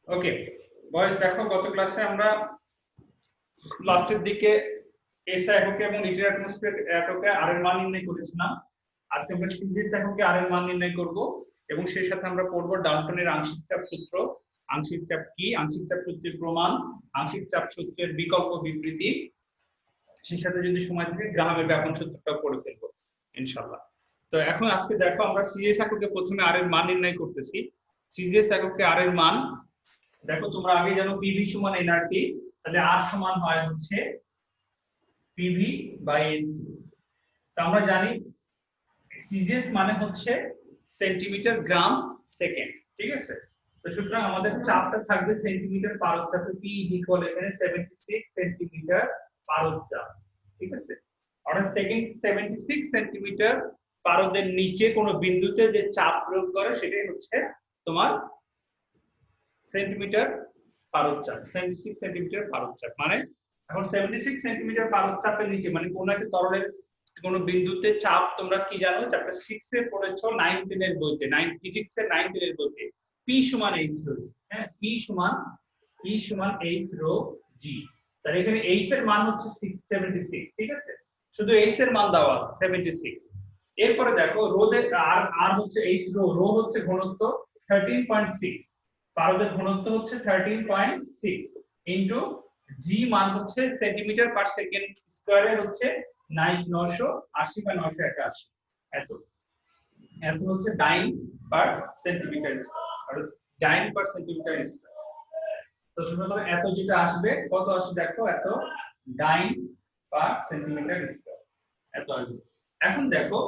ওকে বয়স, দেখো গত ক্লাসে আমরা লাস্টের দিকে এসআই এককে এবং লিটার অ্যাটমসফিয়ার এককে আর এর মান নির্ণয় করেছিলাম। আজকে আমরা সিরিজ এককে আর এর মান নির্ণয় করব এবং সেই সাথে আমরা পড়ব ডাল্টনের আংশিক চাপ সূত্র। আংশিক চাপ কি, আংশিক চাপ সূত্রের প্রমাণ, আংশিক চাপ সূত্রের বিকল্প বিবৃতি, সেই সাথে যদি সময় থাকে গ্রাহামের ব্যাপন সূত্রটা পড়ে ফেলবো ইনশাআল্লাহ। তো এখন আজকে দেখো আমরা সিরিজ এককে প্রথমে আর এর মান নির্ণয় করতেছি। সিরিজ এককে আর এর মান দেখো, তোমরা আগে জানো পিভি সমান এনআরটি, তাহলে আর সমান হয় হচ্ছে পিভি বাই এনটি। তো আমরা জানি সিজিএস মানে হচ্ছে সেন্টিমিটার গ্রাম সেকেন্ড, ঠিক আছে। তো সুতরাং আমাদের চাপটা থাকবে সেন্টিমিটার পারদ চাপে, পি ইকুয়াল এখানে 76 সেন্টিমিটার পারদ চাপ, ঠিক আছে। অর্থাৎ সেকেন্ড 76 সেন্টিমিটার পারদের নিচে কোনো বিন্দুতে যে চাপ প্রয়োগ করে সেটাই হচ্ছে তোমার সেন্টিমিটার পারদ চাপ। 76 সেন্টিমিটার পারদ চাপ মানে এখন 76 সেন্টিমিটার পারদ চাপের নিচে মানে কোন একটা তরলের কোন বিন্দুতে চাপ, তোমরা কি জানো চ্যাপ্টার 6 এ পড়েছো 9 এর বইতে, 9 ফিজিক্স এর 9 এর বইতে, P সমান h রো, হ্যাঁ P সমান h রো g। তাহলে এখানে h এর মান হচ্ছে 676, ঠিক আছে, শুধু h এর মান দেওয়া আছে 76। এরপরে দেখো রোদের আর হচ্ছে h রো, রো হচ্ছে ঘনত্ব 13.6, পারদের ঘনত্ব হচ্ছে 13.6 ইনটু জি মান হচ্ছে সেন্টিমিটার পার সেকেন্ড স্কয়ারে হচ্ছে 980 বা 981, এত এত হচ্ছে ডাইন পার সেন্টিমিটার স্কয়ার, ডাইন পার সেন্টিমিটার স্কয়ার। তো সুতরাং এত যেটা আসবে, কত আসবে দেখো, এত ডাইন পার সেন্টিমিটার স্কয়ার, এত আসবে। এখন দেখো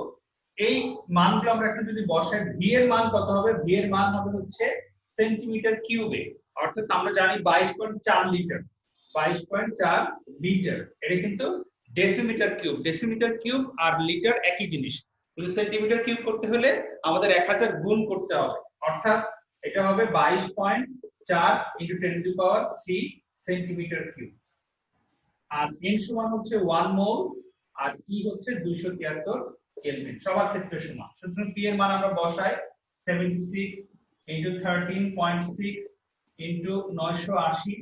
এই মানগুলো আমরা এখন যদি বসাই, ভি এর মান কত হবে, ভি এর মান হবে হচ্ছে সেন্টিমিটার কিউবে, অর্থাৎ আমরা জানি 22.4 লিটার, 22.4 লিটার। এটা কিন্তু ডেসিমিটার কিউব, ডেসিমিটার কিউব আর লিটার একই জিনিস, কিন্তু সেন্টিমিটার কিউব করতে হলে আমাদের 1000 গুণ করতে হবে, অর্থাৎ এটা হবে 22.4 × 10⁻³ সেন্টিমিটার কিউব। আর n সমান হচ্ছে 1 মোল আর ই হচ্ছে 273 কেলভিন, সবার ক্ষেত্রে সমান। সুতরাং p এর মান আমরা বসাই 76 × 13.6 × 980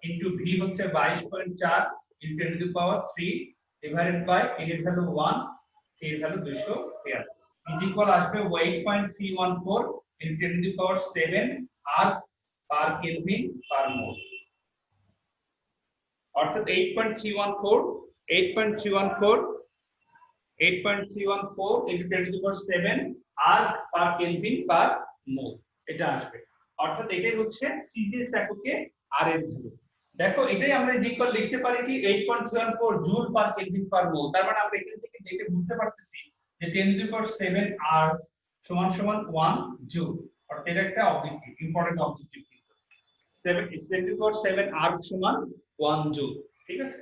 * v হচ্ছে 22.4 × 10⁻³ ডিভাইডেড বাই n এর ভ্যালু 1, k এর ভ্যালু 273 ইজ ইকুয়াল আসবে 8.314 × 10⁻7 আর পার কেলভিন পার মোল, অর্থাৎ 8.314 × 10⁻7 আর পার কেলভিন পার মোল, এটা আসবে। অর্থাৎ এটাই হচ্ছে সিজিএস এককে আর এর ভ্যালু। দেখো এটাই আমরা ইকুয়াল লিখতে পারি কি 8.314 জুল পার কেলভিন পার মোল। তার মানে আমরা এখান থেকে দেখে বুঝতে পারতেছি যে 10⁻7 আর সমান সমান 1 জুল, অর্থাৎ এটা একটা অবজেক্টিভ, ইম্পর্টেন্ট অবজেক্টিভ, কিন্তু 10⁻7 আর সমান 1 জুল, ঠিক আছে।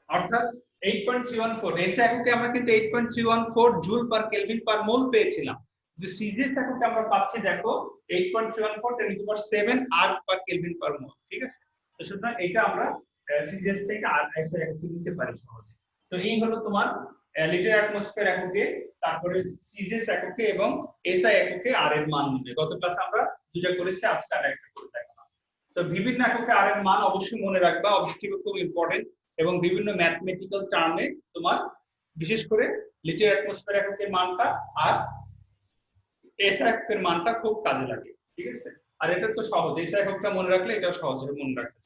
অর্থাৎ 8.314 এসে এককে আমরা কিন্তু 8.314 জুল পার কেলভিন পার মোল পেয়েছিলাম, কিন্তু সিজিএস এককে আমরা পাচ্ছি দেখো 8.314 10⁻7 আর পার কেলভিন পার মোল, ঠিক আছে। তো সুতরাং এটা আমরা সিজিএস থেকে আর এসে এককে নিতে পারি সহজে। তো এই হলো তোমার লিটার অ্যাটমসফিয়ার এককে, তারপরে সিজিএস এককে এবং এসআই এককে আর এর মান নিবে। গত ক্লাসে আমরা দুটো করেছি, আজকে আরেকটা করে দেখালাম। তো বিভিন্ন এককে আর এর মান অবশ্যই মনে রাখবা, অবশ্যই খুব ইম্পর্টেন্ট, এবং বিভিন্ন ম্যাথমেটিক্যাল টার্মে তোমার বিশেষ করে লিটার অ্যাটমসফিয়ার এককের মানটা আর এসআই এককের মানটা খুব কাজে লাগে, ঠিক আছে। আর এটা তো সহজ, এসআই এককটা মনে রাখলে এটাও সহজ হবে মনে রাখতে।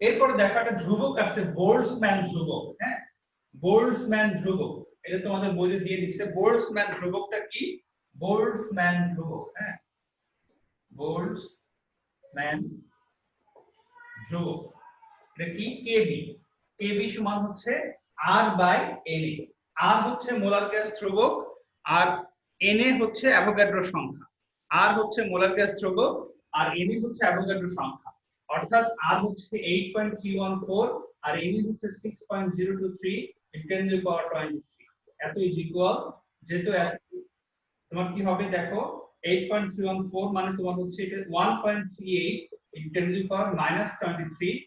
এরপর দেখো একটা ধ্রুবক আছে বোল্টজম্যান ধ্রুবক, হ্যাঁ বোল্টজম্যান ধ্রুবক, এটা তোমাদের বইতে দিয়ে দিচ্ছে। বোল্টজম্যান ধ্রুবকটা কি, বোল্টজম্যান ধ্রুবক, হ্যাঁ বোল্টজম্যান ধ্রুবক এটা কি, কেবি, কেবি সমান হচ্ছে আর বাই এন, আর হচ্ছে মোলার গ্যাস ধ্রুবক আর এন হচ্ছে অ্যাভোগাড্রো সংখ্যা, আর হচ্ছে মোলার গ্যাস ধ্রুবক আর এন হচ্ছে অ্যাভোগাড্রো সংখ্যা, অর্থাৎ আর হচ্ছে 8.314 আর এন হচ্ছে 6.023 × 10⁻23, এত ইজ ইকুয়াল, যেহেতু তোমার কি হবে দেখো 8.314 মানে তোমার হচ্ছে এটা 1.38 × 10⁻23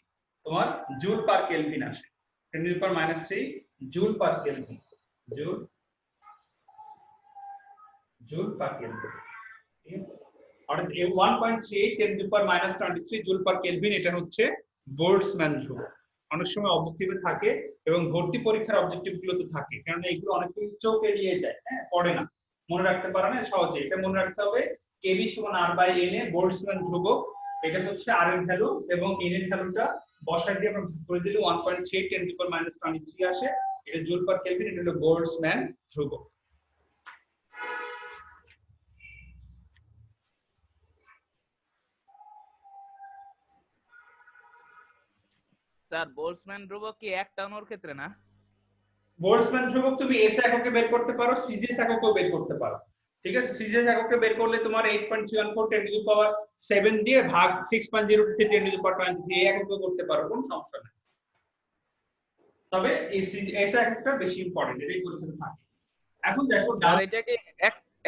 তোমার জুল পার কেলভিন আসে, 10⁻³ joule per kelvin, joule per kelvin. ঠিক আছে, অর্থাৎ 1.38 10 to power -23 joule per kelvin, এটা হচ্ছে বোল্টজম্যান ধ্রুবক। অনেক সময় অবজেক্টিভে থাকে এবং ভর্তি পরীক্ষার অবজেক্টিভ গুলোতে থাকে, কারণ এগুলো অনেক কিছু চোখ এড়িয়ে যায়, হ্যাঁ, পড়ে না, মনে রাখতে পারে না সহজে। এটা মনে রাখতে হবে, কেভি সমান R/N এ বোল্টজম্যান ধ্রুবক, এটা হচ্ছে আর এর ভ্যালু, এবং এন এর ভ্যালুটা বসায় দিয়ে আমরা ভাগ করে দিলে 1.8 10 টু পাওয়ার -23 আসে, এটা জুল পার কেলভিন, এটা হলো বোল্টজম্যান ধ্রুবক। স্যার বোল্টজম্যান ধ্রুবক কি একটা অণুর ক্ষেত্রে না? বোল্টজম্যান ধ্রুবক তুমি এস এককে বের করতে পারো, সিজিএস এককেও বের করতে পারো। ঠিক আছে, সিজিএস এককে বের করলে তোমার 8.314 10 টু দি পাওয়ার 7 দিয়ে ভাগ 6.023 10 টু দি পাওয়ার 23 এই এককেও করতে পারো, কোনো সমস্যা নেই। তবে এই এস এককটা বেশি ইম্পর্টেন্ট, এটাই পরীক্ষাতে থাকে। এখন দেখো স্যার এটা কি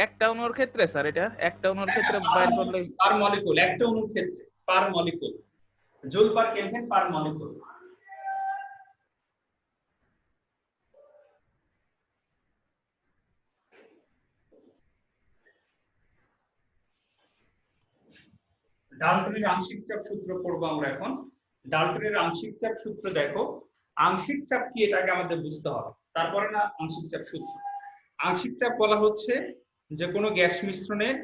একটা অণুর ক্ষেত্রে? স্যার এটা একটা অণুর ক্ষেত্রে বাইর করলে পার মলিকুল, একটা অণুর ক্ষেত্রে per molecule, joule per kelvin per molecule. ডাল্টনের আংশিক চাপ সূত্র পড়বো আমরা এখন। ডাল্টনের আংশিক চাপ সূত্র দেখো, আংশিক চাপ কি এটা আগে আমাদের বুঝতে হবে, তারপরে না আংশিক চাপ সূত্র। আংশিক চাপ বলা হচ্ছে যে কোনো গ্যাস মিশ্রণের,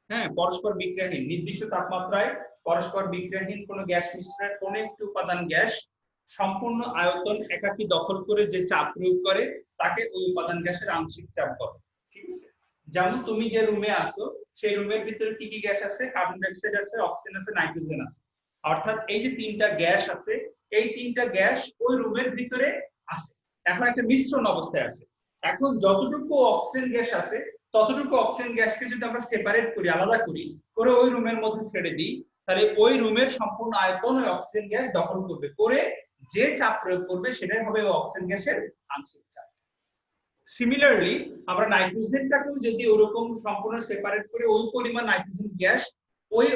হ্যাঁ, পরস্পর বিক্রিয়াহীন নির্দিষ্ট তাপমাত্রায় পরস্পর বিক্রিয়াহীন কোনো গ্যাস মিশ্রণের কোনো একটি উপাদান গ্যাস সম্পূর্ণ আয়তন একাকী দখল করে যে চাপ প্রয়োগ করে তাকে ওই উপাদান গ্যাসের আংশিক চাপ বলে। ঠিক আছে, যেমন তুমি যে রুমে আছো সেই রুমের ভিতরে কি কি গ্যাস আছে? কার্বন ডাই অক্সাইড আছে, অক্সিজেন আছে, নাইট্রোজেন আছে। অর্থাৎ এই যে তিনটা গ্যাস আছে, এই তিনটা গ্যাস ওই রুমের ভিতরে আছে, এখন একটা মিশ্রণ অবস্থায় আছে। এখন যতটুকু অক্সিজেন গ্যাস আছে ততটুকু অক্সিজেন গ্যাসকে যদি আমরা সেপারেট করি, আলাদা করি, করে ওই রুমের মধ্যে ছেড়ে দিই, তাহলে ওই রুমের সম্পূর্ণ আয়তন ওই অক্সিজেন গ্যাস দখল করবে, করে যে চাপ প্রয়োগ করবে সেটাই হবে অক্সিজেন গ্যাসের আংশিক চাপ। সিমিলারলি আমরা নাইট্রোজেনটাকেও যদি ওরকম সম্পূর্ণ সেপারেট করে ওই পরিমাণ নাইট্রোজেন গ্যাস ওই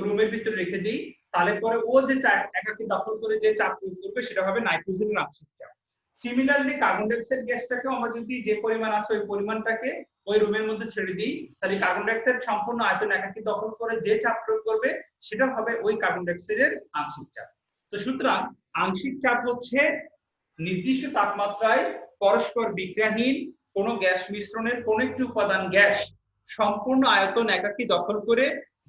রুমের ভিতরে রেখে দিই, তাহলে পরে ও যে চাপ একাকী দখল করে যে চাপ প্রয়োগ করবে সেটা হবে নাইট্রোজেনের আংশিক চাপ। সিমিলারলি কার্বন ডাই অক্সাইড গ্যাসটাকেও আমরা যদি যে পরিমাণ আছে ওই পরিমাণটাকে ওই রুমের মধ্যে ছেড়ে দিই, তাহলে কার্বন ডাই অক্সাইড সম্পূর্ণ আয়তন একাকী দখল করে যে চাপ প্রয়োগ করবে সেটা হবে ওই কার্বন ডাই অক্সাইডের আংশিক চাপ। তো সুতরাং আংশিক চাপ হচ্ছে নির্দিষ্ট তাপমাত্রায় পরস্পর বিক্রিয়াহীন কোন গ্যাস মিশ্রণের কোন একটি উপাদান গ্যাস সম্পূর্ণ আয়তন একাকী দখল করে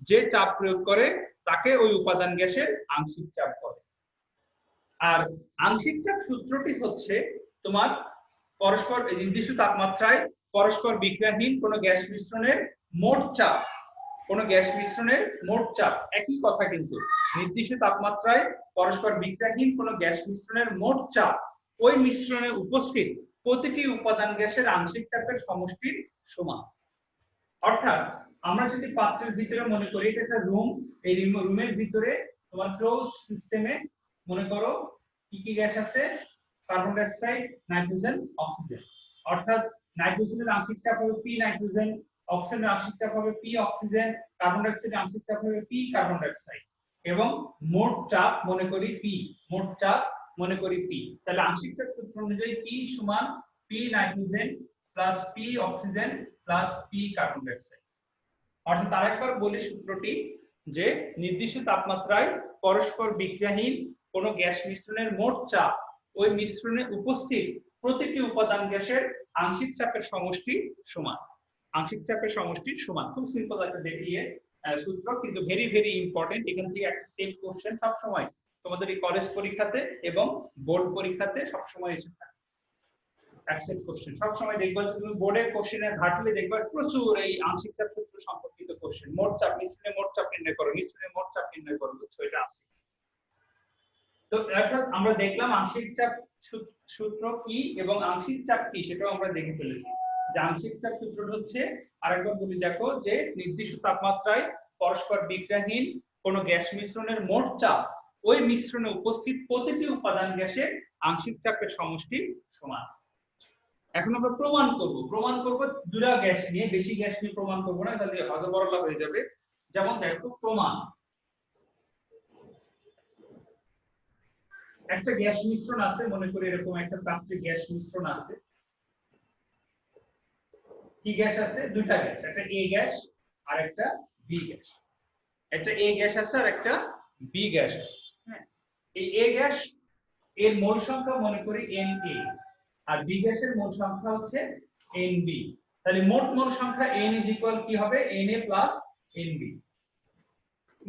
যে চাপ প্রয়োগ করে তাকে ওই উপাদান গ্যাসের আংশিক চাপ বলে। আর আংশিক চাপ সূত্রটি হচ্ছে তোমার পরস্পর নির্দিষ্ট তাপমাত্রায় পরস্পর বিক্রিয়াহীন কোন গ্যাস মিশ্রণের মোট চাপ, কোন গ্যাস মিশ্রণের মোট চাপ, একই কথা কিন্তু, নির্দিষ্ট তাপমাত্রায় পরস্পর বিক্রিয়াহীন কোন গ্যাস মিশ্রণের মোট চাপ ওই মিশ্রণে উপস্থিত প্রতিটি উপাদান গ্যাসের আংশিক চাপের সমষ্টির সমান। অর্থাৎ আমরা যদি পাত্রের ভিতরে মনে করি এটা একটা রুম, এই রুমের ভিতরে তোমার ক্লোজ সিস্টেমে মনে করো কি কি গ্যাস আছে? Carbon die oxide, nitrogen, oxygen. অর্থাৎ নাইট্রোজেনের আংশিক চাপ হবে পি নাইট্রোজেন, অক্সিজেনের আংশিক চাপ হবে পি অক্সিজেন, কার্বন ডাই অক্সাইডের আংশিক চাপ হবে পি কার্বন ডাই অক্সাইড, এবং মোট চাপ মনে করি পি, মোট চাপ মনে করি পি। তাহলে আংশিক চাপ সূত্র অনুযায়ী পি সমান P nitrogen plus P oxygen plus P carbon dioxide. অর্থাৎ আরেকবার বলি সূত্রটি, যে নির্দিষ্ট তাপমাত্রায় পরস্পর বিক্রিয়াহীন কোন গ্যাস মিশ্রণের মোট চাপ ওই মিশ্রণে উপস্থিত প্রতিটি উপাদান গ্যাসের আংশিক চাপের সমষ্টি সমান। আংশিক চাপের সমষ্টি সমান, খুব সিম্পল একটা দেখিয়ে সূত্র, কিন্তু ভেরি ভেরি ইম্পর্টেন্ট। এখান থেকে একটা সেম কোশ্চেন সব সময় তোমাদের এই কলেজ পরীক্ষাতে এবং বোর্ড পরীক্ষাতে সব সময় এসে থাকে। অ্যাকসেপ্ট কোশ্চেন সব সময় দেখবা, তুমি বোর্ডের কোশ্চেনে ঘাটলে দেখবা প্রচুর এই আংশিক চাপ সূত্র সম্পর্কিত কোশ্চেন। মোট চাপ, মিশ্রণে মোট চাপ নির্ণয় করো, মিশ্রণে মোট চাপ নির্ণয় করো, বুঝছো? এটা আছে। তো অর্থাৎ আমরা দেখলাম আংশিক চাপ সূত্র কি এবং আংশিক চাপ কি সেটাও আমরা দেখে ফেলেছি। যে আংশিক চাপ সূত্রটা হচ্ছে, আরেকবার বলি দেখো, যে নির্দিষ্ট তাপমাত্রায় পরস্পর বিক্রিয়াহীন কোন গ্যাস মিশ্রণের মোট চাপ ওই মিশ্রণে উপস্থিত প্রতিটি উপাদান গ্যাসের আংশিক চাপের সমষ্টি সমান। এখন আমরা প্রমাণ করব দুটা গ্যাস নিয়ে, বেশি গ্যাস নিয়ে প্রমাণ করব না, তাহলে হযবরলা হয়ে যাবে। যেমন দেখো প্রমাণ, একটা গ্যাস মিশ্রণ আছে, মনে করি এরকম একটা পাত্রে গ্যাস মিশ্রণ আছে। কি গ্যাস আছে? দুইটা গ্যাস, একটা এ গ্যাস আর একটা বি গ্যাস। একটা এ গ্যাস আছে আর একটা বি গ্যাস আছে। হ্যাঁ, এই এ গ্যাস এর মোল সংখ্যা মনে করি Na, আর বি গ্যাসের মোল সংখ্যা হচ্ছে Nb। তাহলে মোট মোল সংখ্যা N ইজ ইকুয়াল কি হবে? Na plus Nb।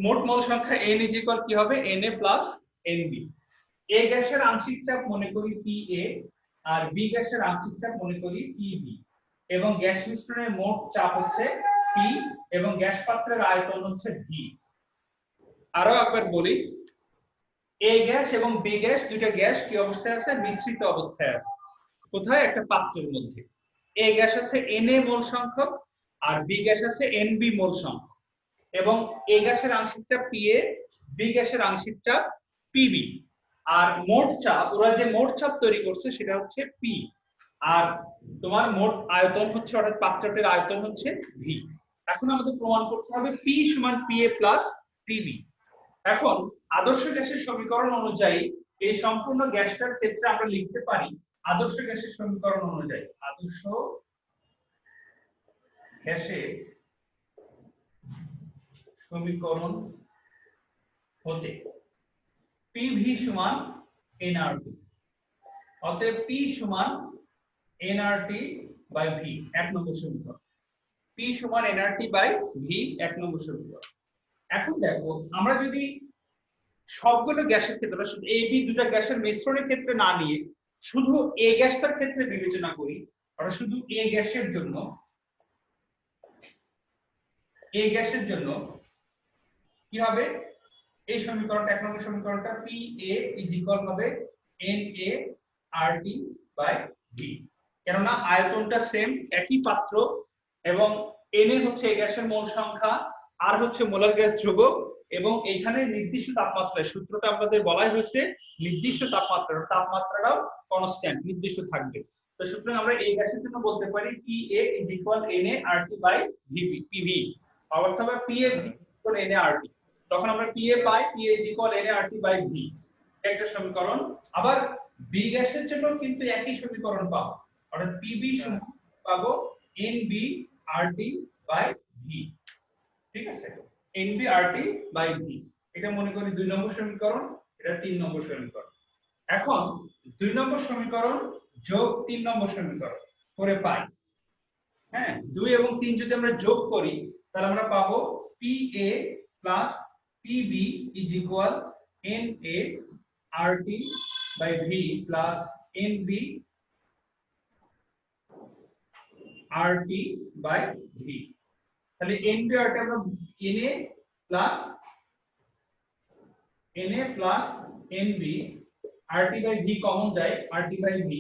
মোট মোল সংখ্যা N ইজ ইকুয়াল কি হবে? Na plus Nb। এ গ্যাসের আংশিক চাপ মনে করি Pa, আর বি গ্যাসের আংশিক চাপ মনে করি Pb, এবং গ্যাস মিশ্রণের মোট চাপ হচ্ছে P, এবং গ্যাস পাত্রের আয়তন হচ্ছে V। আরো একবার বলি, এ গ্যাস এবং বি গ্যাস দুইটা গ্যাস কি অবস্থায় আছে? মিশ্রিত অবস্থায় আছে। কোথায়? একটা পাত্রের মধ্যে। এ গ্যাস আছে Na মোল সংখ্যক, আর বি গ্যাস আছে Nb মোল সংখ্যক, এবং এ গ্যাসের আংশিক চাপ Pa, বি গ্যাসের আংশিক চাপ Pb, আর মোট চাপ, ওরা যে মোট চাপ তৈরি করছে সেটা হচ্ছে P, আর তোমার মোট আয়তন হচ্ছে, অর্থাৎ পাত্রটির আয়তন হচ্ছে V। এখন আমাদের প্রমাণ করতে হবে P সমান Pa প্লাস Pb। এখন আদর্শ গ্যাসের সমীকরণ অনুযায়ী এই সম্পূর্ণ গ্যাসটার ক্ষেত্রে আমরা লিখতে পারি আদর্শ গ্যাসের সমীকরণ অনুযায়ী, আদর্শ গ্যাসের সমীকরণ হতে PV সমান nRT। অতএব P সমান nRT বাই V, এক নম্বর সমীকরণ। P সমান nRT বাই V, এক নম্বর সমীকরণ। এখন দেখো, আমরা যদি সবগুলো গ্যাসের ক্ষেত্রে, শুধু এ বি দুটো গ্যাসের মিশ্রণের ক্ষেত্রে না নিয়ে শুধু এ গ্যাসটার ক্ষেত্রে বিবেচনা করি, আমরা শুধু এ গ্যাসের জন্য, এ গ্যাসের জন্য কি হবে? এই সমীকরণটা, এক নম্বর সমীকরণটা PA ইজ ইকুয়াল হবে NaRT বাই V। কেননা আয়তনটা সেম, একই পাত্র, এবং Na হচ্ছে এই গ্যাসের মোল সংখ্যা, আর হচ্ছে মোলার গ্যাস ধ্রুবক, এবং এইখানে নির্দিষ্ট তাপমাত্রায়, সূত্রটা আপনাদের বলাই হয়েছে নির্দিষ্ট তাপমাত্রাটাও কনস্ট্যান্ট, নির্দিষ্ট থাকবে। তো সুতরাং আমরা এই গ্যাসের জন্য বলতে পারি PA is equal NaRT by PV, অর্থাৎ PA ইকুয়াল NaRT। তখন আমরা PA পাই, PA is equal NaRT by V, একটা সমীকরণ। আবার বি গ্যাসের জন্য কিন্তু একই সমীকরণ পাবো, অর্থাৎ PB সমান পাবো NbRT বাই V। ঠিক আছে, NbRT বাই V, এটা মনে করি 2 নম্বর সমীকরণ, এটা 3 নম্বর সমীকরণ। এখন 2 নম্বর সমীকরণ যোগ 3 নম্বর সমীকরণ করে পাই, হ্যাঁ, 2 এবং 3 যদি আমরা যোগ করি তাহলে আমরা পাবো PA plus PB is equal NaRT by V plus NbRT by V। তাহলে NbRT আমরা Na plus Nb, RT by V common যায়, RT বাই V,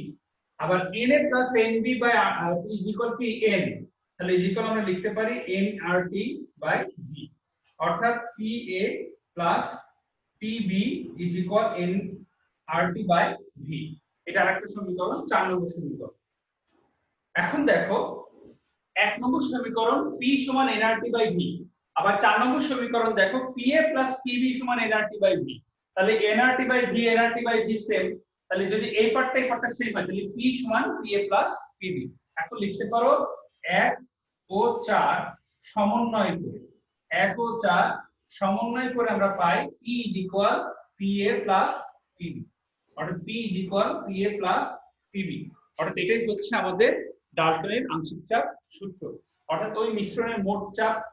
আবার Na plus Nb by is equal কি N, তাহলে ইজ ইকুয়াল আমরা লিখতে পারি NRT by V, অর্থাৎ PA plus PB is equal NRT by V। এটা আরেকটা সমীকরণ, 4 নম্বর সমীকরণ। এখন দেখো, 1 নম্বর সমীকরণ P সমান nRT বাই V, আবার 4 নম্বর সমীকরণ দেখো PA প্লাস PB সমান nRT বাই V। তাহলে nRT by V, nRT by V সেম, তাহলে যদি এই পার্টটা এই পার্টটা সেম হয় তাহলে P সমান PA প্লাস PB। এখন লিখতে পারো 1 ও 4 সমন্বয় করে, 1 ও 4 সমন্বয় করে আমরা পাই P is equal PA plus PB, অর্থাৎ P is equal PA plus PB, অর্থাৎ এটাই হচ্ছে আমাদের ডাল্টনের আংশিক চাপ সূত্র। অর্থাৎ ওই মিশ্রণের মোট চাপ P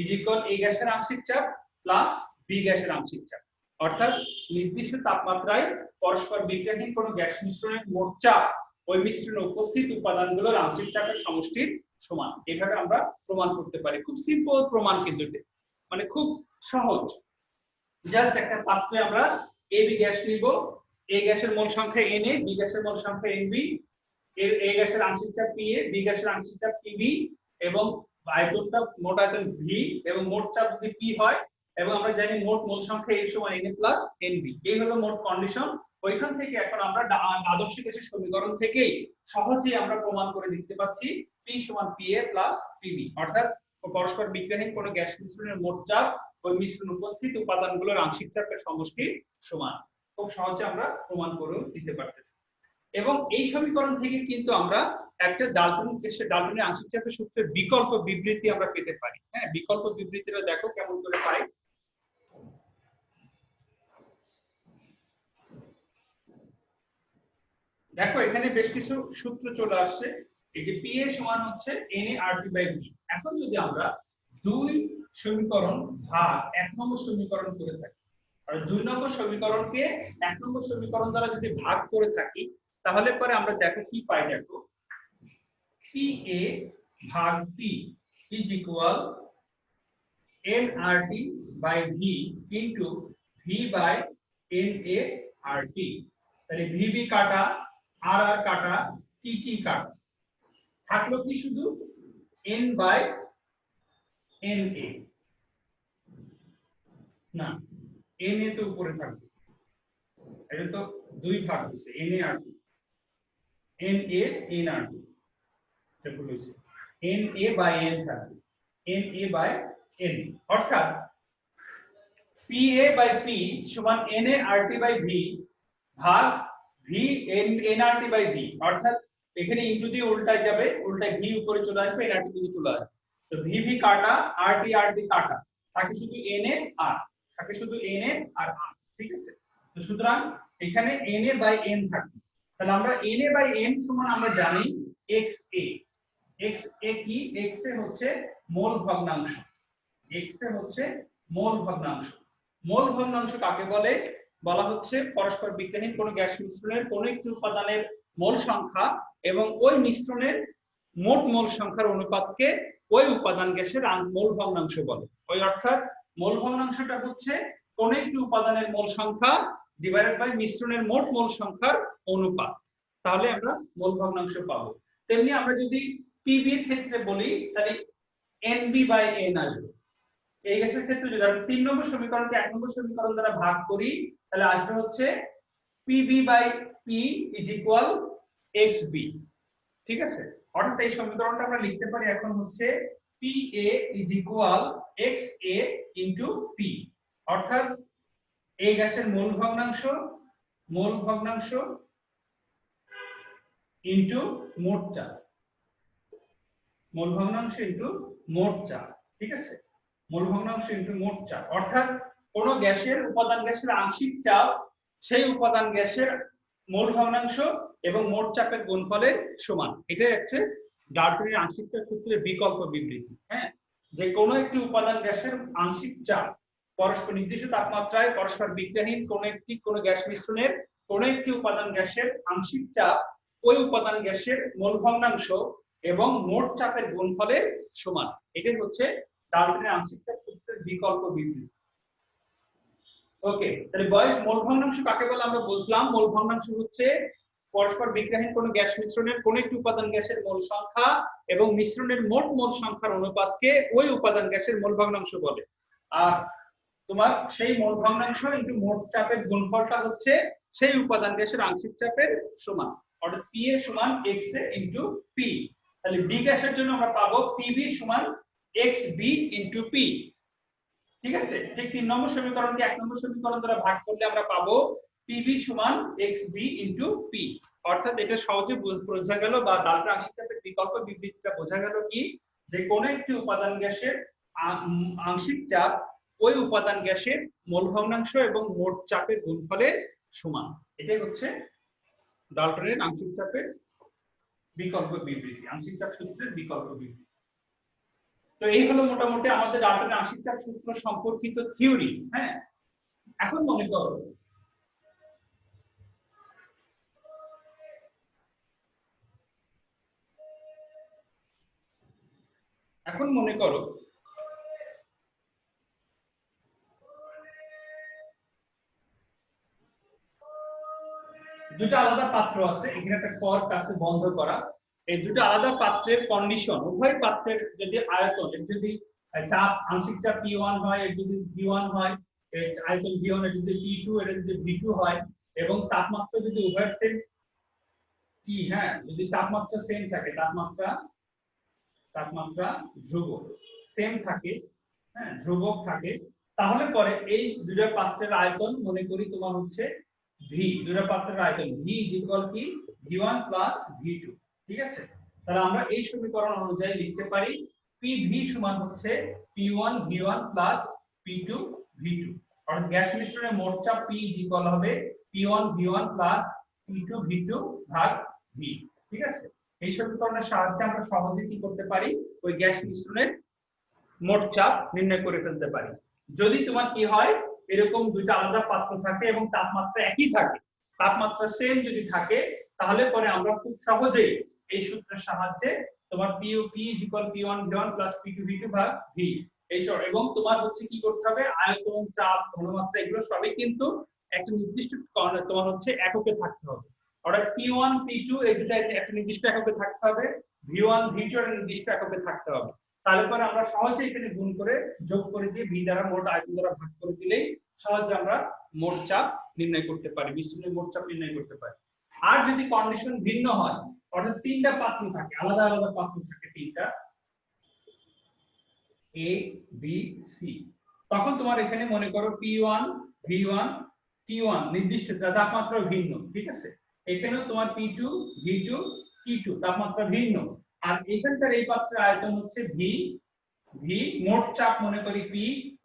ইজ ইকুয়াল A গ্যাসের আংশিক চাপ প্লাস B গ্যাসের আংশিক চাপ, অর্থাৎ নির্দিষ্ট তাপমাত্রায় পরস্পর বিক্রিয়াহীন কোনো গ্যাস মিশ্রণের মোট চাপ ওই মিশ্রণে উপস্থিত উপাদানগুলোর আংশিক চাপের সমষ্টির সমান। এভাবে আমরা প্রমাণ করতে পারি। খুব সিম্পল প্রমাণ, কিন্তু মানে খুব সহজ। জাস্ট একটা পাত্রে আমরা A B গ্যাস নিব, A গ্যাসের মোল সংখ্যা Na, B গ্যাসের মোল সংখ্যা Nb, A গ্যাসের আংশিক চাপ Pa, B গ্যাসের আংশিক চাপ Pb, এবং আয়তনটা মোট আয়তন V, এবং মোট চাপ যদি P হয়, এবং আমরা জানি মোট মোল সংখ্যা A সমান Na প্লাস Nb। এই হলো মোট কন্ডিশন। ওইখান থেকে এখন আমরা আদর্শ গ্যাসের সমীকরণ থেকেই সহজেই আমরা প্রমাণ করে দিতে পারছি P সমান Pa প্লাস Pb, অর্থাৎ পরস্পর বিক্রিয়াহীন কোনো গ্যাস মিশ্রণের মোট চাপ ওই মিশ্রণ উপস্থিত উপাদানগুলোর আংশিক চাপের সমষ্টির সমান। খুব সহজে আমরা প্রমাণ করে দিতে পারতেছি। এবং এই সমীকরণ থেকে কিন্তু আমরা একটা ডাল্টনের আংশিক চাপের সূত্রের বিকল্প বিবৃতি আমরা পেতে পারি। হ্যাঁ, বিকল্প বিবৃতিটা দেখো কেমন করে পাই। দেখো এখানে বেশ কিছু সূত্র চলে আসছে। এই যে পি এ সমান হচ্ছে N A R T by V. এখন যদি আমরা 2 সমীকরণ ভাগ 1 নম্বর সমীকরণ করে থাকি, আর 2 নম্বর সমীকরণকে 1 নম্বর সমীকরণ দ্বারা যদি ভাগ করে থাকি, তাহলে পরে আমরা দেখো কি পাই। দেখো পি এ ভাগ P is equal N R T by V into V by N A R T. তাহলে ভি ভি কাটা, আর আর কাটা, টি টি কাটা, থাকলো কি শুধু n বাই এন এ। না, এন এ তো উপরে থাকবে, এটা তো 2 ভাগ হচ্ছে N A R T, N A N R T, এটা ভুল হয়েছে, এন এ বাই এন থাকবে, এন এ বাই এন। অর্থাৎ পি এ বাই পি সমান N A R T by V ভাগ V N R T by V. অর্থাৎ এখানে into দিয়ে উল্টায় যাবে, উল্টায় ভি উপরে চলে আসবে, এন আর টি নিচে চলে আসবে। তো ভি ভি কাটা, আর টি কাটা, থাকে শুধু এন এ আর, থাকে শুধু এন এ আর আর। ঠিক আছে, তো সুতরাং এখানে এন এ বাই এন থাকবে। তাহলে আমরা এন এ বাই এন সমান আমরা জানি এক্স এ। এক্স এ কি? এক্স এ হচ্ছে মোল ভগ্নাংশ, এক্স এ হচ্ছে মোল ভগ্নাংশ। মোল ভগ্নাংশ কাকে বলে? বলা হচ্ছে পরস্পর বিক্রিয়াহীন কোনো গ্যাস মিশ্রণের কোনো একটি উপাদানের মোল সংখ্যা এবং ওই মিশ্রণের মোট মোল সংখ্যার অনুপাতকে ওই উপাদান গ্যাসের মোল ভগ্নাংশ বলে। ওই অর্থাৎ মোল ভগ্নাংশটা হচ্ছে কোন একটি উপাদানের মোল সংখ্যা ডিভাইডেড বাই মিশ্রণের মোট মোল সংখ্যার অনুপাত, তাহলে আমরা মোল ভগ্নাংশ পাবো। তেমনি আমরা যদি পিবি এর ক্ষেত্রে বলি তাহলে এনবি বাই এন আসবে। এই গ্যাসের ক্ষেত্রে যদি আমরা 3 নম্বর সমীকরণকে 1 নম্বর সমীকরণ দ্বারা ভাগ করি, তাহলে আসবে হচ্ছে PB by P is equal XB. ঠিক আছে, অর্থাৎ এই সমীকরণটা আমরা লিখতে পারি এখন হচ্ছে P A is equal x A into P. অর্থাৎ এই গ্যাসের মোল ভগ্নাংশ ইনটু মোট চাপ, মোল ভগ্নাংশ ইনটু মোট চাপ। ঠিক আছে, মোল ভগ্নাংশ ইনটু মোট চাপ। অর্থাৎ কোন গ্যাসের উপাদান গ্যাসের আংশিক চাপ সেই উপাদান গ্যাসের মোল ভগ্নাংশ এবং মোট চাপের গুণফলের সমান। এটাই হচ্ছে ডাল্টনের আংশিক চাপ সূত্রের বিকল্প বিবৃতি। হ্যাঁ, যে কোনো একটি উপাদান গ্যাসের আংশিক চাপ পরস্পর নির্দিষ্ট তাপমাত্রায় পরস্পর বিক্রিয়াহীন কোনো গ্যাস মিশ্রণের কোনো একটি উপাদান গ্যাসের আংশিক চাপ ওই উপাদান গ্যাসের মোল ভগ্নাংশ এবং মোট চাপের গুণফলের সমান। এটাই হচ্ছে ডাল্টনের আংশিক চাপ সূত্রের বিকল্প বিবৃতি। ওকে, তাহলে বয়স মোল ভগ্নাংশ কাকে বলে আমরা বুঝলাম। মোল ভগ্নাংশ হচ্ছে পরস্পর বিক্রিয়াহীন কোনো গ্যাস মিশ্রণের কোনো একটি উপাদান গ্যাসের মোল সংখ্যা এবং মিশ্রণের মোট মোল সংখ্যার অনুপাতকে ওই উপাদান গ্যাসের মোল ভগ্নাংশ বলে। আর তোমার সেই মোল ভগ্নাংশ ইনটু মোট চাপের গুণফলটা হচ্ছে সেই উপাদান গ্যাসের আংশিক চাপের সমান। অর্থাৎ পি এ সমান এক্স এ ইনটু পি। তাহলে বি গ্যাসের জন্য আমরা পাবো পিবি সমান এক্স বি ইনটু পি। ঠিক আছে, ঠিক 3 নম্বর সমীকরণকে 1 নম্বর সমীকরণ দ্বারা ভাগ করলে আমরা পাবো পিবি সমান xb ইনটু পি। অর্থাৎ এটা সহজে বোঝা গেল, বা ডাল্টনের আংশিক চাপের বিকল্প বিবৃতিটা বোঝা গেল কি, যে কোন একটি উপাদান গ্যাসের আংশিক চাপ ওই উপাদান গ্যাসের মোল ভগ্নাংশ এবং মোট চাপের গুণফলের সমান। এটাই হচ্ছে ডাল্টনের আংশিক চাপের বিকল্প বিবৃতি, আংশিক চাপ সূত্রের বিকল্প বিবৃতি। তো এই হলো মোটামুটি আমাদের ডাল্টনের আংশিক চাপ সূত্র সম্পর্কিত থিওরি। হ্যাঁ, এখন মনে করো দুটো আলাদা পাত্র আছে, এখানে একটা কর্ক আছে বন্ধ করা। এই দুটো আলাদা পাত্রের কন্ডিশন, উভয় পাত্রের যদি আয়তন, যদি চাপ আংশিক চাপ P1 হয়, এর যদি V1 হয়, এর আয়তন V1, এর যদি P2, এর যদি V2 হয়, এবং তাপমাত্রা যদি উভয়ের সেম কি, হ্যাঁ, যদি তাপমাত্রা সেম থাকে, তাপমাত্রা ধ্রুবক সেম থাকে, হ্যাঁ, ধ্রুবক থাকে, তাহলে পরে এই দুটো পাত্রের আয়তন মনে করি তোমার হচ্ছে ভি। দুটো পাত্রের আয়তন ভি ইজ ইকুয়াল কি V1 প্লাস V2। ঠিক আছে, তাহলে আমরা এই সমীকরণ অনুযায়ী লিখতে পারি PV সমান হচ্ছে P1 V1 plus P2 V2, অর্থাৎ গ্যাস মিশ্রণের মোট চাপ P ইকুয়াল হবে P1 V1 plus P2 V2 ভাগ V। ঠিক আছে, এই সমীকরণের সাহায্যে আমরা সহজে কি করতে পারি, ওই গ্যাস মিশ্রণের মোট চাপ নির্ণয় করে ফেলতে পারি। যদি তোমার কি হয় এরকম দুইটা আলাদা পাত্র থাকে এবং তাপমাত্রা একই থাকে, তাপমাত্রা সেম যদি থাকে, তাহলে পরে আমরা খুব সহজেই এই সূত্রের সাহায্যে তোমার P equal P1 V1 plus P2 V2 ভাগ V এই সব, এবং তোমার হচ্ছে কি করতে হবে, আয়তন, চাপ, ঘনমাত্রা এগুলো সবই কিন্তু একটা নির্দিষ্ট তোমার হচ্ছে এককে থাকতে হবে। অর্থাৎ P1 P2 এই দুটো একটা নির্দিষ্ট এককে থাকতে হবে, V1 V2 একটা নির্দিষ্ট এককে থাকতে হবে। তাহলে পরে আমরা সহজে এখানে গুণ করে যোগ করে দিয়ে V দ্বারা মোট আয়তন দ্বারা ভাগ করে দিলেই সহজে আমরা মোট চাপ নির্ণয় করতে পারি, মিশ্রণের মোট চাপ নির্ণয় করতে পারি। আর যদি কন্ডিশন ভিন্ন হয়, অর্থাৎ তিনটা পাত্র থাকে, আলাদা আলাদা পাত্র থাকে তিনটা A B C, তখন তোমার এখানে মনে করো P1 V1 T1 নির্দিষ্ট তাপমাত্রা ভিন্ন, ঠিক আছে, এখানেও তোমার P2 V2 T2 তাপমাত্রা ভিন্ন, আর এখানকার এই পাত্রের আয়তন হচ্ছে V, মোট চাপ মনে করি P,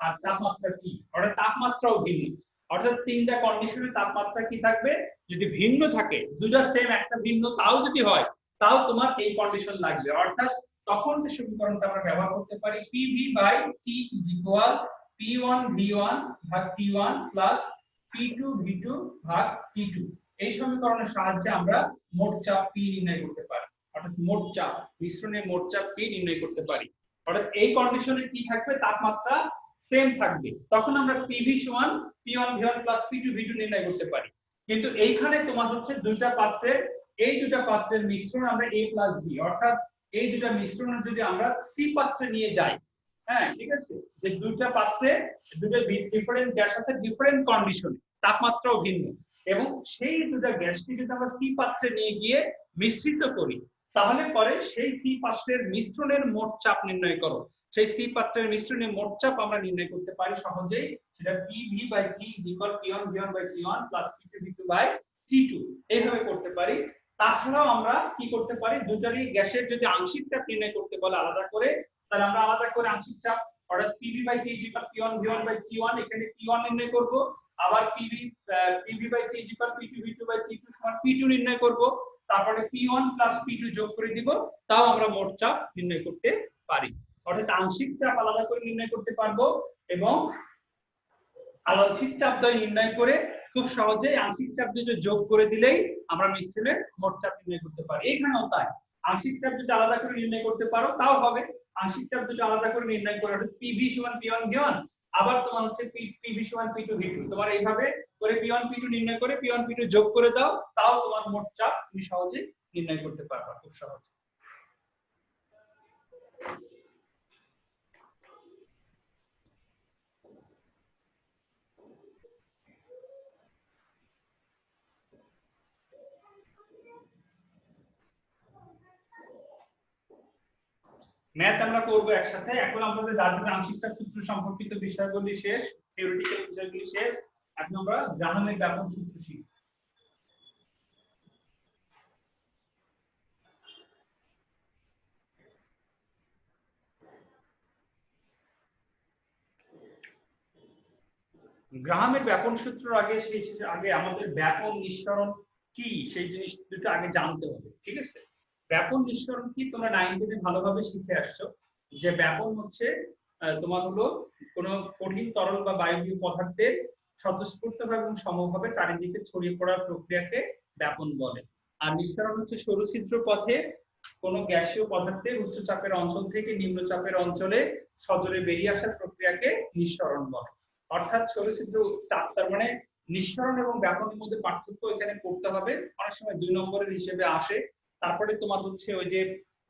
আর তাপমাত্রা T, অর্থাৎ তাপমাত্রাও ভিন্ন। অর্থাৎ তিনটা কন্ডিশনে তাপমাত্রা কি থাকবে, যদি ভিন্ন থাকে, দুটো সেম একটা ভিন্ন তাও যদি হয়, তাও তোমার এই কন্ডিশন লাগবে। অর্থাৎ তখন যে সমীকরণটা আমরা ব্যবহার করতে পারি PV by T equal P1 V1 ভাগ T1 প্লাস P2 V2 ভাগ T2। এই সমীকরণের সাহায্যে আমরা মোট চাপ P নির্ণয় করতে পারি, অর্থাৎ মোট চাপ, মিশ্রণের মোট চাপ P নির্ণয় করতে পারি। অর্থাৎ এই কন্ডিশনে কি থাকবে, তাপমাত্রা সেম থাকবে, তখন আমরা PV সমান P1 V1 plus P2 V2 নির্ণয় করতে পারি। কিন্তু এইখানে তোমার হচ্ছে দুইটা পাত্রের, এই দুইটা পাত্রের মিশ্রণ আমরা A প্লাস B, অর্থাৎ এই দুটা মিশ্রণ যদি আমরা C পাত্রে নিয়ে যাই, হ্যাঁ ঠিক আছে, যে দুইটা পাত্রে দুটো ডিফারেন্ট গ্যাস আছে, ডিফারেন্ট কন্ডিশনে, তাপমাত্রাও ভিন্ন, এবং সেই দুটো গ্যাসকে যদি আমরা C পাত্রে নিয়ে গিয়ে মিশ্রিত করি, তাহলে পরে সেই C পাত্রের মিশ্রণের মোট চাপ নির্ণয় করো, সেই C পাত্রের মিশ্রণের মোট চাপ আমরা নির্ণয় করতে পারি সহজেই, সেটা PV by T equal P1 V1 by T1 plus P2 V2 by T2 এইভাবে করতে পারি। তাছাড়াও আমরা কি করতে পারি, দুটারই গ্যাসের যদি আংশিক চাপ নির্ণয় করতে বলে আলাদা করে, তাহলে আমরা আলাদা করে আংশিক চাপ, অর্থাৎ PV by T equal P1 V1 by T1, এখানে P1 নির্ণয় করব, আবার PV by T equal P2 V2 by T2 সমান P2 নির্ণয় করব, তারপরে P1 প্লাস P2 যোগ করে দিব, তাও আমরা মোট চাপ নির্ণয় করতে পারি। অর্থাৎ আংশিক চাপ আলাদা করে নির্ণয় করতে পারবো, এবং আংশিক চাপ দ্বয় নির্ণয় করে খুব সহজেই আংশিক চাপ দুটো যোগ করে দিলেই আমরা মিশ্রণের মোট চাপ নির্ণয় করতে পারি। এখানেও তাই, আংশিক চাপ যদি আলাদা করে নির্ণয় করতে পারো তাও হবে, আংশিক চাপ দুটো আলাদা করে নির্ণয় করে, অর্থাৎ PV সমান P1 V1, আবার তোমার হচ্ছে PV সমান P2 V2, তোমার এইভাবে করে P1 P2 নির্ণয় করে P1 P2 যোগ করে দাও, তাও তোমার মোট চাপ তুমি সহজে নির্ণয় করতে পারবা, খুব সহজে। ম্যাথ আমরা করব একসাথে। এখন আমাদের দার্শনিক আংশিক চাপ সূত্র সম্পর্কিত বিষয়গুলি শেষ, থিওরিটিক্যাল বিষয়গুলি শেষ, এখন আমরা গ্রাহামের ব্যাপন সূত্র শিখব। গ্রাহামের ব্যাপন সূত্র আগে আমাদের ব্যাপন নিঃসরণ কি সেই জিনিস দুটো আগে জানতে হবে, ঠিক আছে। ব্যাপন নিঃসরণ কি তোমরা 9 এ ভালোভাবে শিখে আসছো, যে ব্যাপন হচ্ছে তোমার হলো কোনো কঠিন তরল বা বায়বীয় পদার্থের স্বতঃস্ফূর্তভাবে এবং সমভাবে চারিদিকে ছড়িয়ে পড়ার প্রক্রিয়াকে ব্যাপন বলে। আর নিঃসরণ হচ্ছে সরু ছিদ্র পথে কোনো গ্যাসীয় পদার্থের উচ্চ চাপের অঞ্চল থেকে নিম্ন চাপের অঞ্চলে সজোরে বেরিয়ে আসার প্রক্রিয়াকে নিঃসরণ বলে। অর্থাৎ সরু ছিদ্র চাপ, তার মানে নিঃসরণ এবং ব্যাপনের মধ্যে পার্থক্য এখানে করতে হবে, অনেক সময় 2 নম্বরের হিসেবে আসে। তারপরে তোমার হচ্ছে ওই যে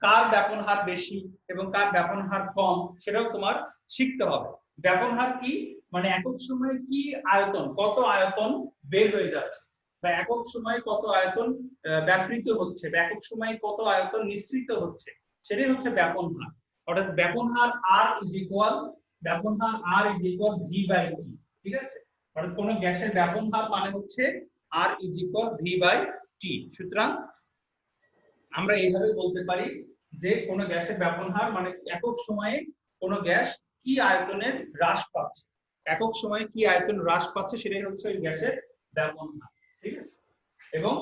কার ব্যাপন হার বেশি এবং কার ব্যাপন হার কম, সেটাও তোমার শিখতে হবে। ব্যাপন হার কি, মানে একক সময়ে কি আয়তন, কত আয়তন বের হয়ে যাচ্ছে, বা একক সময়ে কত আয়তন ব্যাপৃত হচ্ছে, বা একক সময়ে কত আয়তন নিঃসৃত হচ্ছে, সেটাই হচ্ছে ব্যাপন হার। অর্থাৎ ব্যাপন হার R is equal V by T, ঠিক আছে। অর্থাৎ কোন গ্যাসের ব্যাপন হার মানে হচ্ছে R is equal V by T। সুতরাং আমরা এইভাবে বলতে পারি যে কোনো গ্যাসের ব্যাপনহার মানে একক সময়ে কোনো গ্যাস কি আয়তনের হ্রাস পাচ্ছে, একক সময়ে কি আয়তন হ্রাস পাচ্ছে সেটাই হচ্ছে ওই গ্যাসের ব্যাপনহার। ঠিক আছে, এবং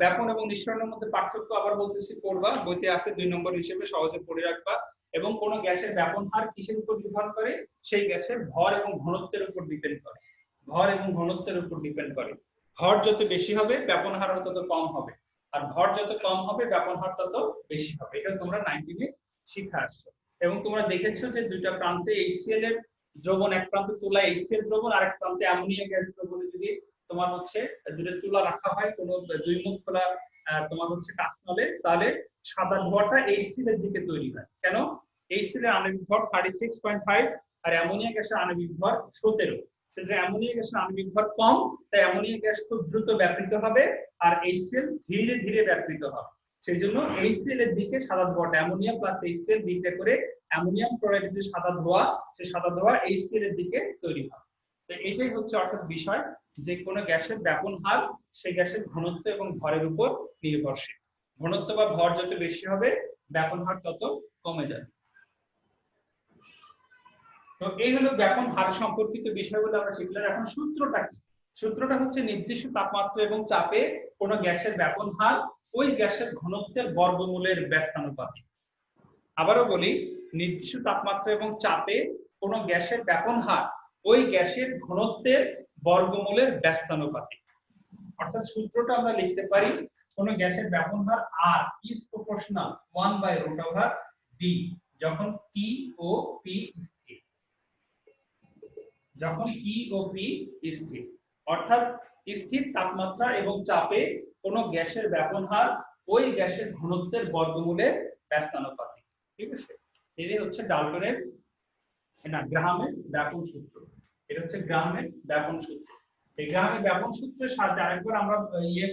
ব্যাপন এবং নিঃসরণের মধ্যে পার্থক্য আবার বলতেছি পড়বা, বইতে আছে 2 নম্বর হিসেবে, সহজে পড়ে রাখবা। এবং কোন গ্যাসের ব্যাপনহার কিসের উপর নির্ভর করে? সেই গ্যাসের ভর এবং ঘনত্বের উপর ডিপেন্ড করে, ভর এবং ঘনত্বের উপর ডিপেন্ড করে। ভর যত বেশি হবে ব্যাপনহার তত কম হবে, আর ভর যত কম হবে ব্যাপনহার তত বেশি হবে। এটা তোমরা 19 এ শিখে আসছো। এবং তোমরা দেখেছো যে দুইটা প্রান্তে HCl এর দ্রবণ, এক প্রান্তে তুলা HCl দ্রবণ, আরেক প্রান্তে অ্যামোনিয়া গ্যাস দ্রবণে যদি তোমার হচ্ছে দুটো তুলা রাখা হয় কোনো দুই মুখ খোলা তোমার হচ্ছে কাঁচনলে, তাহলে সাদা ধোঁয়াটা HCl এর দিকে তৈরি হয়। কেন? HCl এর আণবিক ভর 36.5 আর অ্যামোনিয়া গ্যাসের আণবিক ভর 17। সেটা অ্যামোনিয়া গ্যাসের আণবিক ভর কম, তাই অ্যামোনিয়া গ্যাস খুব দ্রুত ব্যাপৃত হবে আর HCl ধীরে ধীরে ব্যাপৃত হবে। সেই জন্য HCl এর দিকে সাদা ধোঁয়াটা, অ্যামোনিয়া প্লাস HCl দিকে করে অ্যামোনিয়াম ক্লোরাইডের যে সাদা ধোঁয়া, সেই সাদা ধোঁয়া HCl এর দিকে তৈরি হয়। তো এটাই হচ্ছে অর্থাৎ বিষয় যে কোনো গ্যাসের ব্যাপনহার সেই গ্যাসের ঘনত্ব এবং ভরের উপর নির্ভরশীল। ঘনত্ব বা ভর যত বেশি হবে ব্যাপনহার তত কমে যাবে। তো এই হলো ব্যাপনহার সম্পর্কিত বিষয়গুলো আমরা শিখলাম। এখন সূত্রটা কি? সূত্রটা হচ্ছে নির্দিষ্ট তাপমাত্রা এবং চাপে কোনো গ্যাসের ব্যাপনহার ওই গ্যাসের ঘনত্বের বর্গমূলের ব্যস্তানুপাতিক। আবারও বলি, নির্দিষ্ট তাপমাত্রা এবং চাপে কোনো গ্যাসের ব্যাপনহার ওই গ্যাসের ঘনত্বের বর্গমূলের ব্যস্তানুপাতিক। অর্থাৎ সূত্রটা আমরা লিখতে পারি কোন গ্যাসের ব্যাপনহার R is proportional 1/√d যখন T ও P স্থির, যখন T ও P স্থির। অর্থাৎ স্থির তাপমাত্রা এবং চাপে কোন গ্যাসের ব্যাপনহার ওই গ্যাসের ঘনত্বের বর্গমূলের ব্যস্তানুপাতিক। ঠিক আছে, এটাই হচ্ছে ডাল্টনের গ্রাহামের ব্যাপন সূত্র। এটা হচ্ছে গ্রাহামের ব্যাপন সূত্র। এই গ্রাহামের ব্যাপন সূত্রের সাহায্যে আরেকবার আমরা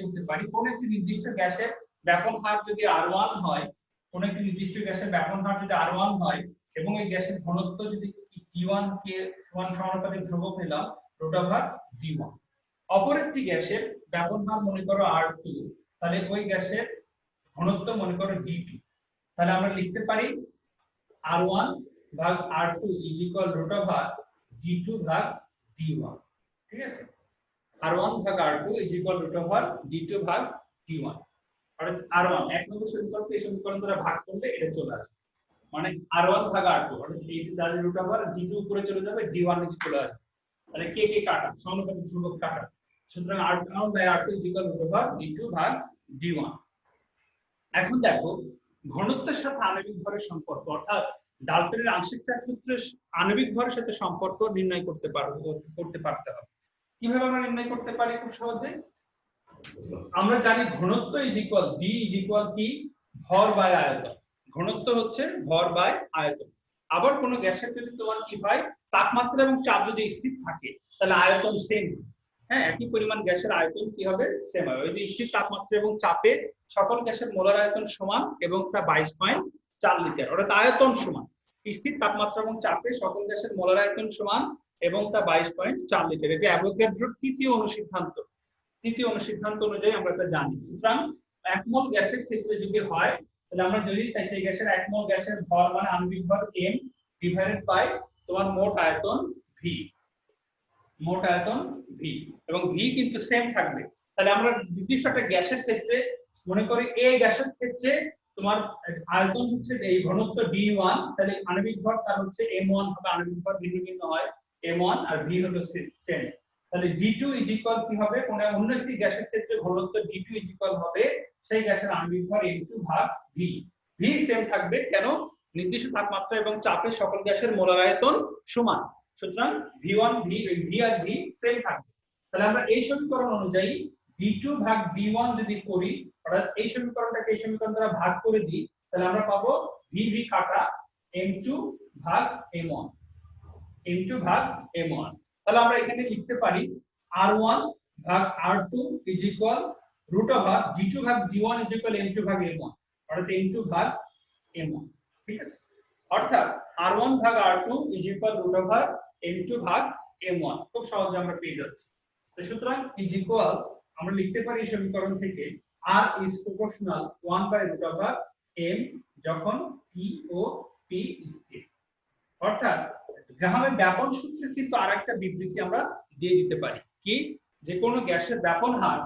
করতে পারি, কোন একটি নির্দিষ্ট গ্যাসের ব্যাপনহার যদি R1 হয়, কোন একটি নির্দিষ্ট গ্যাসের ব্যাপনহার যদি R1 হয় এবং এই গ্যাসের ঘনত্ব যদি T1 কে সমানুপাতিক ধ্রুবক নিলাম √d1। অপর একটি গ্যাসের ব্যাপনহার মনে করো R2, তাহলে ওই গ্যাসের ঘনত্ব মনে করো D2। তাহলে আমরা লিখতে পারি R1 ভাগ R2 √d2 ভাগ d1। ঠিক আছে, R1 ভাগ R2 √d2 ভাগ d1। অর্থাৎ R1 এক নম্বর সমীকরণকে এই সমীকরণ দ্বারা ভাগ করলে এটা চলে আসবে, মানে R1 ভাগ R2 অর্থাৎ এই দ্বারা √d2 উপরে চলে যাবে, d1 নিচে চলে আসবে। তাহলে কে কে কাটা, সমানুপাতিক ধ্রুবক কাটা। সুতরাং R1 বাই R2 √d2 ভাগ d1। এখন দেখো ঘনত্বের সাথে আণবিক ভরের সম্পর্ক, অর্থাৎ ডাল্টনের আংশিক চাপ সূত্রের আণবিক ভরের সাথে সম্পর্ক নির্ণয় করতে পারতে হবে। কিভাবে আমরা নির্ণয় করতে পারি? খুব সহজে আমরা জানি ঘনত্ব D কি, ভর বাই আয়তন। ঘনত্ব হচ্ছে ভর বাই আয়তন। আবার কোন গ্যাসের যদি তোমার কি হয় তাপমাত্রা এবং চাপ যদি স্থির থাকে তাহলে আয়তন সেম। হ্যাঁ, একই পরিমাণ গ্যাসের আয়তন কি হবে? সেম হবে। ওই যে স্থির তাপমাত্রা এবং চাপে সকল গ্যাসের মোলার আয়তন সমান এবং তা 22.4 লিটার, অর্থাৎ আয়তন সমান। স্থির তাপমাত্রা এবং চাপে সকল গ্যাসের মোলার আয়তন সমান এবং তা 22.4 লিটার। এটি অ্যাভোগাড্রোর তৃতীয় অনুসিদ্ধান্ত। তৃতীয় অনুসিদ্ধান্ত অনুযায়ী আমরা এটা জানি। সুতরাং এক মোল গ্যাসের ক্ষেত্রে যদি হয় তাহলে আমরা যদি তাই সেই গ্যাসের এক মোল গ্যাসের ভর মানে আণবিক ভর m ডিভাইডেড বাই তোমার মোট আয়তন v, মোট আয়তন v, এবং v কিন্তু সেম থাকবে। তাহলে আমরা নির্দিষ্ট একটা গ্যাসের ক্ষেত্রে মনে করি a গ্যাসের ক্ষেত্রে তোমার আয়তন হচ্ছে এই ঘনত্ব d1, তাহলে আণবিক ভর তার হচ্ছে m1 হবে, আণবিক ভর ভিন্ন ভিন্ন হয় m1 আর v হলো চেঞ্জ। তাহলে d2 কি হবে? কোন অন্য একটি গ্যাসের ক্ষেত্রে ঘনত্ব d2 হবে সেই গ্যাসের আণবিক ভর m2 ভাগ v। v সেম থাকবে, কেন? নির্দিষ্ট তাপমাত্রা এবং চাপে সকল গ্যাসের মোলার আয়তন সমান। সুতরাং v1 v আর v সেম থাকবে। তাহলে আমরা এই সমীকরণ অনুযায়ী d2 ভাগ d1 যদি করি, অর্থাৎ এই সমীকরণটাকে এই সমীকরণ দ্বারা ভাগ করে দিই, তাহলে আমরা পাবো v কাটা m2 ভাগ m1, m2 ভাগ m1। তাহলে আমরা এখানে লিখতে পারি R1 ভাগ R2 √d2 ভাগ d1 m2 ভাগ m1, অর্থাৎ m2 ভাগ m1। ঠিক আছে, অর্থাৎ R1 ভাগ R2 √m2 ভাগ m1। খুব সহজে আমরা পেয়ে যাচ্ছি। তো সুতরাং আমরা লিখতে পারি এই সমীকরণ থেকে R is proportional 1/√m যখন P ও P স্থির। অর্থাৎ গ্রাহামের ব্যাপন সূত্রে কিন্তু আরেকটা বিবৃতি আমরা দিয়ে দিতে পারি কি, যে কোনো গ্যাসের ব্যাপন হার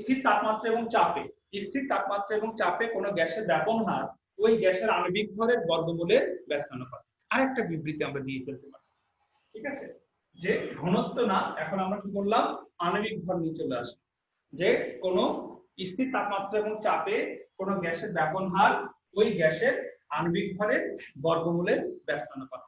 স্থির তাপমাত্রা এবং চাপে, স্থির তাপমাত্রা এবং চাপে কোনো গ্যাসের ব্যাপন হার ওই গ্যাসের আণবিক ভরের বর্গমূলের ব্যস্তানুপাত। আরেকটা বিবৃতি আমরা দিয়ে ফেলতে পারি, ঠিক আছে, যে ঘনত্ব না, এখন আমরা কি করলাম, আণবিক ভর নিয়ে চলে আসলাম, যে কোনো স্থির তাপমাত্রা এবং চাপে কোনো গ্যাসের ব্যাপন হার ওই গ্যাসের আণবিক ভরের বর্গমূলের ব্যস্তানুপাত।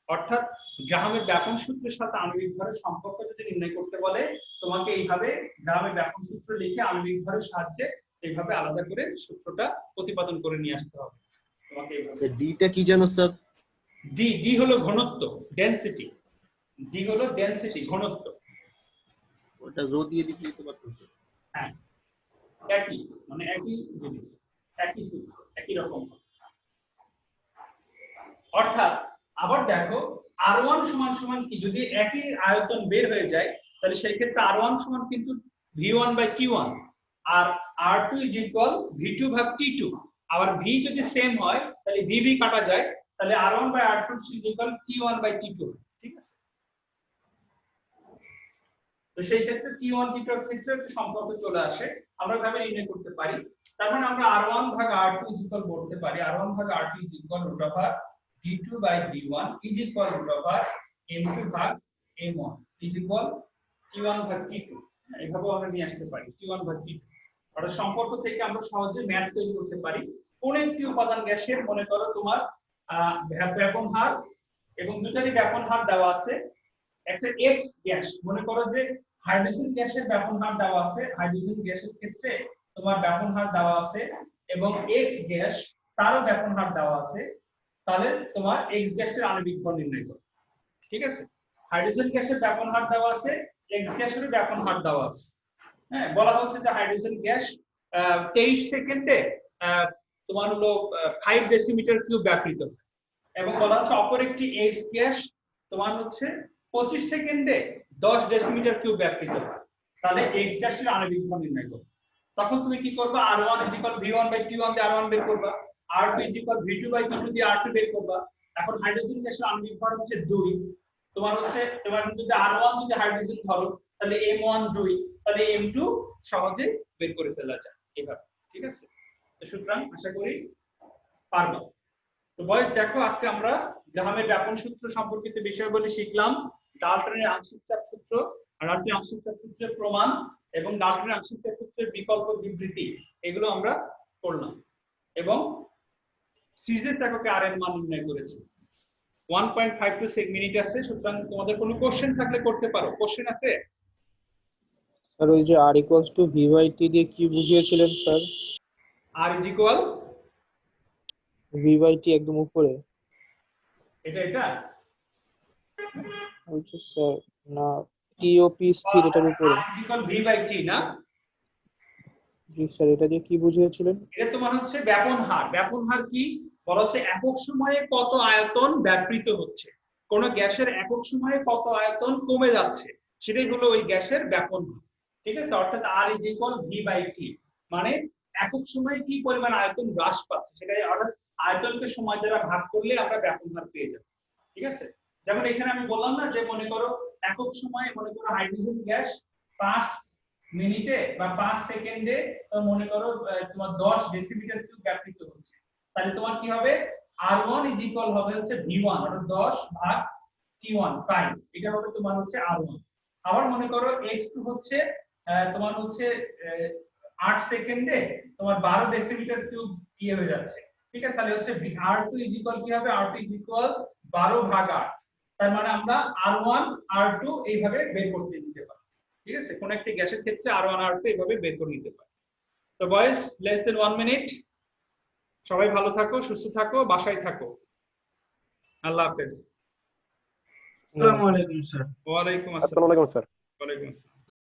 অর্থাৎ গ্রাহামের ব্যাপন সূত্রের সাথে আণবিক ভরের সম্পর্ক যদি নির্ণয় করতে বলে, তোমাকে এইভাবে গ্রাহামের ব্যাপন সূত্র লিখে আণবিক ভরের সাহায্যে এইভাবে আলাদা করে সূত্রটা প্রতিপাদন করে নিয়ে আসতে হবে তোমাকে। স্যার ডিটা কি জানো স্যার? ডি হলো ঘনত্ব, ডেনসিটি। ডি হলো ডেনসিটি, ঘনত্ব। ওটা রো দিয়ে দিতে পারতেন স্যার। হ্যাঁ, একই, মানে একই জিনিস, একই সূত্র, একই রকম। অর্থাৎ আবার দেখো R1 সমান সমান কি, যদি একই আয়তন বের হয়ে যায় তাহলে সেই ক্ষেত্রে R1 সমান কিন্তু V1/T1 আর R2 V2/T2। আবার V যদি সেম হয় তাহলে VV কাটা যায়, তাহলে R1/R2 T1/T2, ঠিক আছে। তো সেই ক্ষেত্রে T1 T2 এর ক্ষেত্রে একটা সম্পর্ক চলে আসে, আমরা ভাবে নির্ণয় করতে পারি। তার মানে আমরা R1/R2 বলতে পারি R1/R2 D2/D1 M2/M1 T1/T2। এইভাবে আমরা নিয়ে আসতে পারি T1/T2। অর্থাৎ সম্পর্ক থেকে আমরা সহজে ম্যাথ তৈরি করতে পারি। কোন একটি উপাদান গ্যাসের, মনে করো তোমার ব্যাপন হার এবং দুটারই ব্যাপন হার দেওয়া আছে। একটা X গ্যাস, মনে করো যে হাইড্রোজেন গ্যাসের ব্যাপন হার দেওয়া আছে, হাইড্রোজেন গ্যাসের ক্ষেত্রে তোমার ব্যাপন হার দেওয়া আছে, এবং X গ্যাস তারও ব্যাপন হার দেওয়া আছে, তাহলে তোমার X গ্যাসের আণবিক ভর নির্ণয় করো, ঠিক আছে। হাইড্রোজেন গ্যাসের ব্যাপন হার দেওয়া আছে, X গ্যাসের ব্যাপন হার দেওয়া আছে। হ্যাঁ, বলা হচ্ছে যে হাইড্রোজেন গ্যাস 23 সেকেন্ডে তোমার হলো 5 ডেসিমিটার কিউব ব্যাপৃত হয়, এবং বলা হচ্ছে অপর একটি X গ্যাস তোমার হচ্ছে 25 সেকেন্ডে 10 ডেসিমিটার কিউব ব্যাপৃত হয়। তাহলে X গ্যাসের আণবিক ভর নির্ণয় করো। তখন তুমি কি করবা, R1 V1/T1 দিয়ে R1 বের করবা, R2 V2/T2 দিয়ে R2 বের করবা। এখন হাইড্রোজেন গ্যাসের আণবিক ভর হচ্ছে 2, তোমার যদি R1 যদি হাইড্রোজেন ধরো তাহলে M1 2, তাহলে M2 সহজে বের করে ফেলা যায় এভাবে, ঠিক আছে। তো সুতরাং আশা করি পারবা। তো বয়স দেখো, আজকে আমরা গ্রাহামের ব্যাপন সূত্র সম্পর্কিত বিষয়গুলি শিখলাম। ডাল্টনের আংশিক চাপ সূত্র, ডাল্টনের আংশিক চাপ সূত্রের প্রমাণ এবং ডাল্টনের আংশিক চাপ সূত্রের বিকল্প বিবৃতি, এগুলো আমরা করলাম। এবং সিজেস এককে আর এর মান নির্ণয় করেছি। 1.52 মিনিট আছে, সুতরাং তোমাদের কোনো কোশ্চেন থাকলে করতে পারো। কোশ্চেন আছে? স্যার ওই যে R = V/T দিয়ে কি বুঝিয়েছিলেন স্যার? R = V/T একদম উপরে। এটা ওই যে স্যার না, T ও P স্থির এটার উপরে। R = V/T না? জি স্যার, এটা দিয়ে কি বুঝিয়েছিলেন? এটা তোমার হচ্ছে ব্যাপন হার। ব্যাপন হার কি বলা হচ্ছে, একক সময়ে কত আয়তন ব্যাপৃত হচ্ছে, কোন গ্যাসের একক সময়ে কত আয়তন কমে যাচ্ছে, সেটাই হলো ওই গ্যাসের ব্যাপন হার, ঠিক আছে। অর্থাৎ R = V/T, মানে একক সময়ে কি পরিমাণ আয়তন হ্রাস পাচ্ছে সেটাই, অর্থাৎ আয়তনকে সময় দ্বারা ভাগ করলে আমরা ব্যাপন হার পেয়ে যাব, ঠিক আছে। যেমন এখানে আমি বললাম না যে মনে করো একক সময়ে, মনে করো হাইড্রোজেন গ্যাস 5 মিনিটে বা 5 সেকেন্ডে মনে করো তোমার 10 ডেসিমিটার কিউব ব্যাপৃত হচ্ছে, তাহলে তোমার কি হবে, R1 = হবে হচ্ছে V1, অর্থাৎ 10/T1 প্রাইম, এটা হবে তোমার হচ্ছে R1। আবার মনে করো X2 হচ্ছে তোমার হচ্ছে 8 সেকেন্ডে তোমার 12 ডেসিমিটার কিউব ইয়ে হয়ে যাচ্ছে, ঠিক আছে। তাহলে হচ্ছে R2 = কি হবে, R2 = 12/8। তার মানে আমরা R1 R2 এইভাবে বের করতে দিতে পারি, ঠিক আছে। কোন একটা গ্যাসের ক্ষেত্রে R1 R2 এইভাবে বের করে নিতে পারি। তো বয়েস লেস দেন 1 মিনিট। সবাই ভালো থাকো, সুস্থ থাকো, বাসায় থাকো। আল্লাহ হাফেজ। আসসালামু আলাইকুম স্যার। ওয়ালাইকুম আসসালাম। আসসালামু আলাইকুম স্যার। ওয়ালাইকুম আসসালাম।